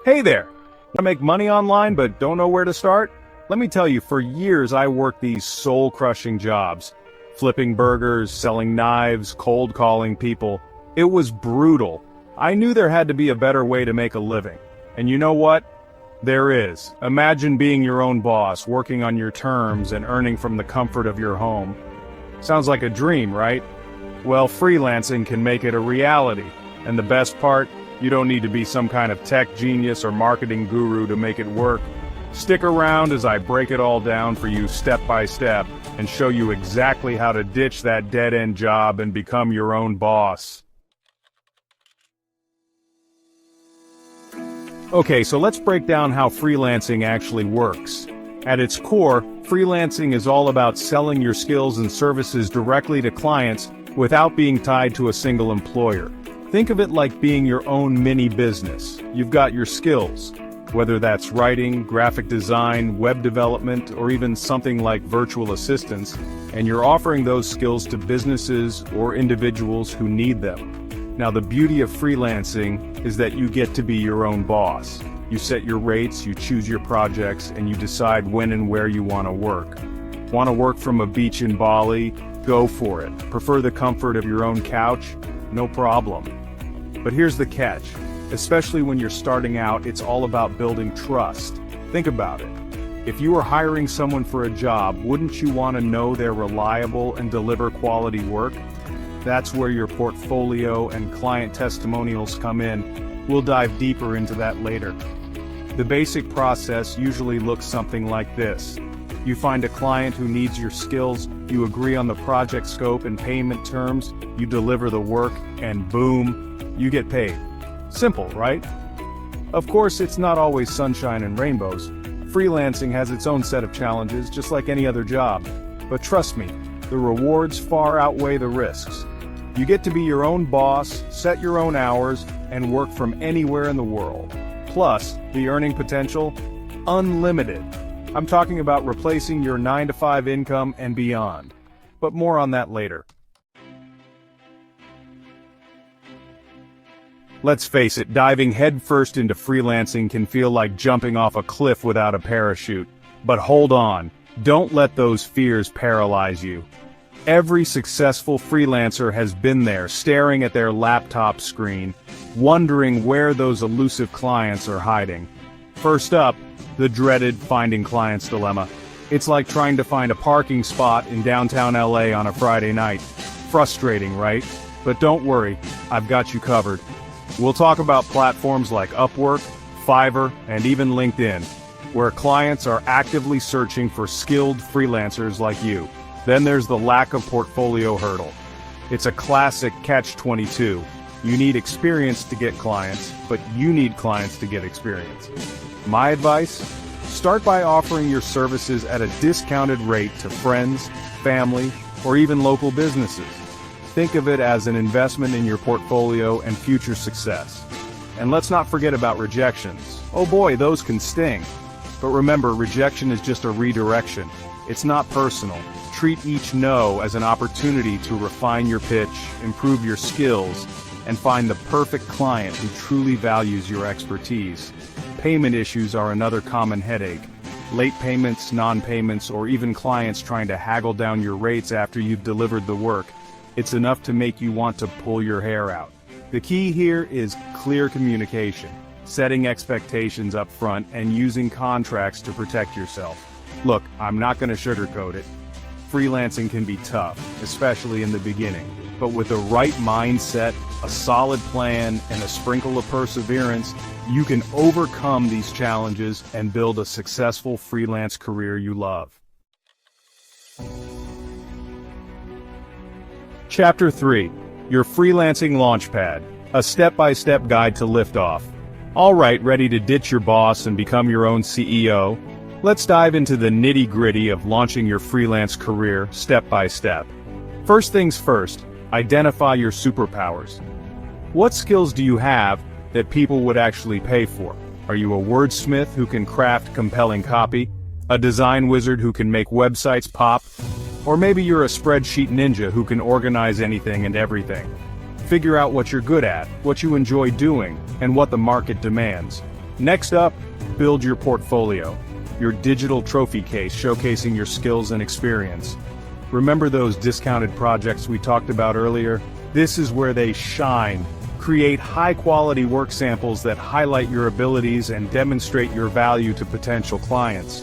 Hey there! Want to make money online but don't know where to start? Let me tell you, for years I worked these soul-crushing jobs. Flipping burgers, selling knives, cold calling people. It was brutal. I knew there had to be a better way to make a living. And you know what? There is. Imagine being your own boss, working on your terms and earning from the comfort of your home. Sounds like a dream, right? Well, freelancing can make it a reality. And the best part? You don't need to be some kind of tech genius or marketing guru to make it work. Stick around as I break it all down for you step by step and show you exactly how to ditch that dead-end job and become your own boss. Okay, so let's break down how freelancing actually works. At its core, freelancing is all about selling your skills and services directly to clients without being tied to a single employer. Think of it like being your own mini business. You've got your skills, whether that's writing, graphic design, web development, or even something like virtual assistants, and you're offering those skills to businesses or individuals who need them. Now, the beauty of freelancing is that you get to be your own boss. You set your rates, you choose your projects, and you decide when and where you want to work. Want to work from a beach in Bali? Go for it. Prefer the comfort of your own couch? No problem. But here's the catch. Especially when you're starting out, it's all about building trust. Think about it. If you were hiring someone for a job, wouldn't you want to know they're reliable and deliver quality work? That's where your portfolio and client testimonials come in. We'll dive deeper into that later. The basic process usually looks something like this. You find a client who needs your skills, you agree on the project scope and payment terms, you deliver the work, and boom, you get paid. Simple, right? Of course, it's not always sunshine and rainbows. Freelancing has its own set of challenges, just like any other job. But trust me, the rewards far outweigh the risks. You get to be your own boss, set your own hours, and work from anywhere in the world. Plus, the earning potential? Unlimited. I'm talking about replacing your 9-to-5 income and beyond. But more on that later. Let's face it, diving headfirst into freelancing can feel like jumping off a cliff without a parachute. But hold on, don't let those fears paralyze you. Every successful freelancer has been there, staring at their laptop screen, wondering where those elusive clients are hiding. First up, the dreaded finding clients dilemma. It's like trying to find a parking spot in downtown LA on a Friday night. Frustrating, right? But don't worry, I've got you covered. We'll talk about platforms like Upwork, Fiverr, and even LinkedIn, where clients are actively searching for skilled freelancers like you. Then there's the lack of portfolio hurdle. It's a classic catch-22. You need experience to get clients, but you need clients to get experience. My advice? Start by offering your services at a discounted rate to friends, family, or even local businesses. Think of it as an investment in your portfolio and future success. And let's not forget about rejections. Oh boy, those can sting. But remember, rejection is just a redirection. It's not personal. Treat each no as an opportunity to refine your pitch, improve your skills, and find the perfect client who truly values your expertise. Payment issues are another common headache. Late payments, non-payments, or even clients trying to haggle down your rates after you've delivered the work. It's enough to make you want to pull your hair out. The key here is clear communication, setting expectations up front, and using contracts to protect yourself. Look, I'm not going to sugarcoat it. Freelancing can be tough, especially in the beginning. But with the right mindset, a solid plan, and a sprinkle of perseverance, you can overcome these challenges and build a successful freelance career you love. Chapter 3. Your Freelancing Launchpad, a step-by-step guide to liftoff. All right, ready to ditch your boss and become your own CEO? Let's dive into the nitty-gritty of launching your freelance career step by step. First things first, identify your superpowers. What skills do you have that people would actually pay for? Are you a wordsmith who can craft compelling copy? A design wizard who can make websites pop? Or maybe you're a spreadsheet ninja who can organize anything and everything. Figure out what you're good at, what you enjoy doing, and what the market demands. Next up, build your portfolio, your digital trophy case showcasing your skills and experience. Remember those discounted projects we talked about earlier? This is where they shine. Create high-quality work samples that highlight your abilities and demonstrate your value to potential clients.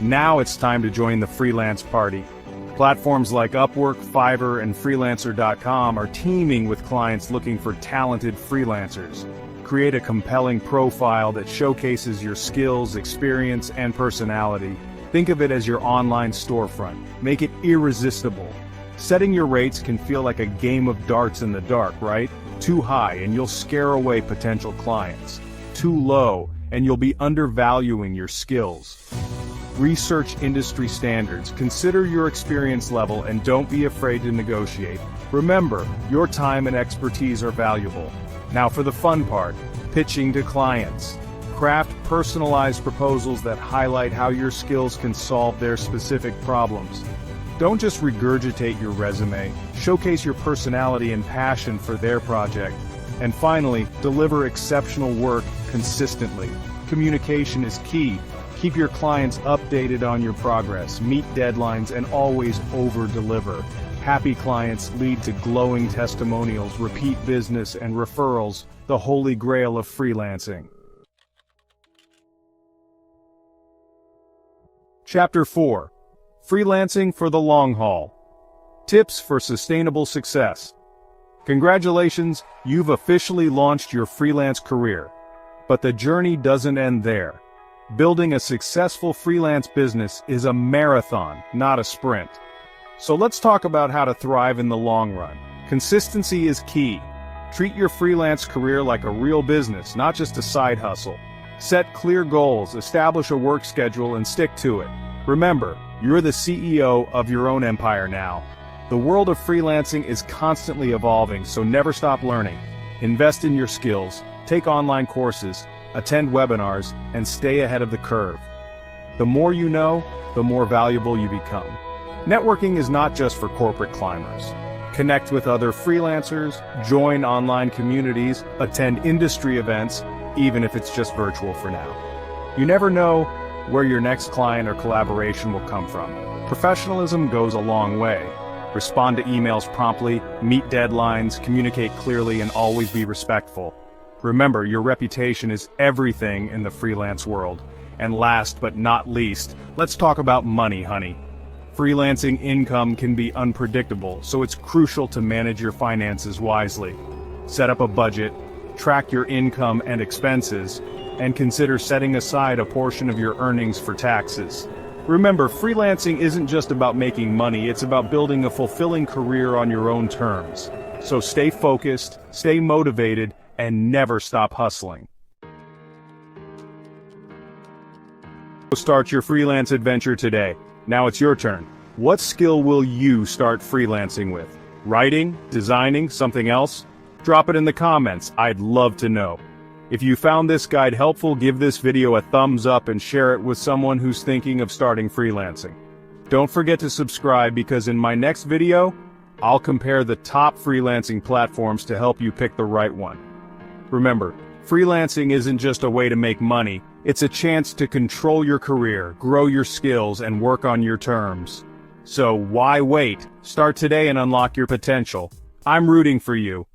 Now it's time to join the freelance party. Platforms like Upwork, Fiverr, and Freelancer.com are teeming with clients looking for talented freelancers. Create a compelling profile that showcases your skills, experience, and personality. Think of it as your online storefront. Make it irresistible. Setting your rates can feel like a game of darts in the dark, right? Too high and you'll scare away potential clients. Too low and you'll be undervaluing your skills. Research industry standards, consider your experience level, and don't be afraid to negotiate. Remember, your time and expertise are valuable. Now for the fun part, pitching to clients. Craft personalized proposals that highlight how your skills can solve their specific problems. Don't just regurgitate your resume, showcase your personality and passion for their project. And finally, deliver exceptional work consistently. Communication is key. Keep your clients updated on your progress, meet deadlines, and always over-deliver. Happy clients lead to glowing testimonials, repeat business, and referrals, the holy grail of freelancing. Chapter 4. Freelancing for the long haul. Tips for sustainable success. Congratulations, you've officially launched your freelance career. But the journey doesn't end there. Building a successful freelance business is a marathon, not a sprint. So let's talk about how to thrive in the long run. Consistency is key. Treat your freelance career like a real business, not just a side hustle. Set clear goals, establish a work schedule, and stick to it. Remember, you're the CEO of your own empire now. The world of freelancing is constantly evolving, so never stop learning. Invest in your skills, take online courses, attend webinars, and stay ahead of the curve. The more you know, the more valuable you become. Networking is not just for corporate climbers. Connect with other freelancers, join online communities, attend industry events, even if it's just virtual for now. You never know where your next client or collaboration will come from. Professionalism goes a long way. Respond to emails promptly, meet deadlines, communicate clearly, and always be respectful. Remember, your reputation is everything in the freelance world. And last but not least, let's talk about money, honey. Freelancing income can be unpredictable, so it's crucial to manage your finances wisely. Set up a budget, track your income and expenses, and consider setting aside a portion of your earnings for taxes. Remember, freelancing isn't just about making money, it's about building a fulfilling career on your own terms. So stay focused, stay motivated, and never stop hustling. Start your freelance adventure today. Now it's your turn. What skill will you start freelancing with? Writing? Designing? Something else? Drop it in the comments. I'd love to know. If you found this guide helpful, give this video a thumbs up and share it with someone who's thinking of starting freelancing. Don't forget to subscribe because in my next video, I'll compare the top freelancing platforms to help you pick the right one. Remember, freelancing isn't just a way to make money, it's a chance to control your career, grow your skills, and work on your terms. So why wait? Start today and unlock your potential. I'm rooting for you.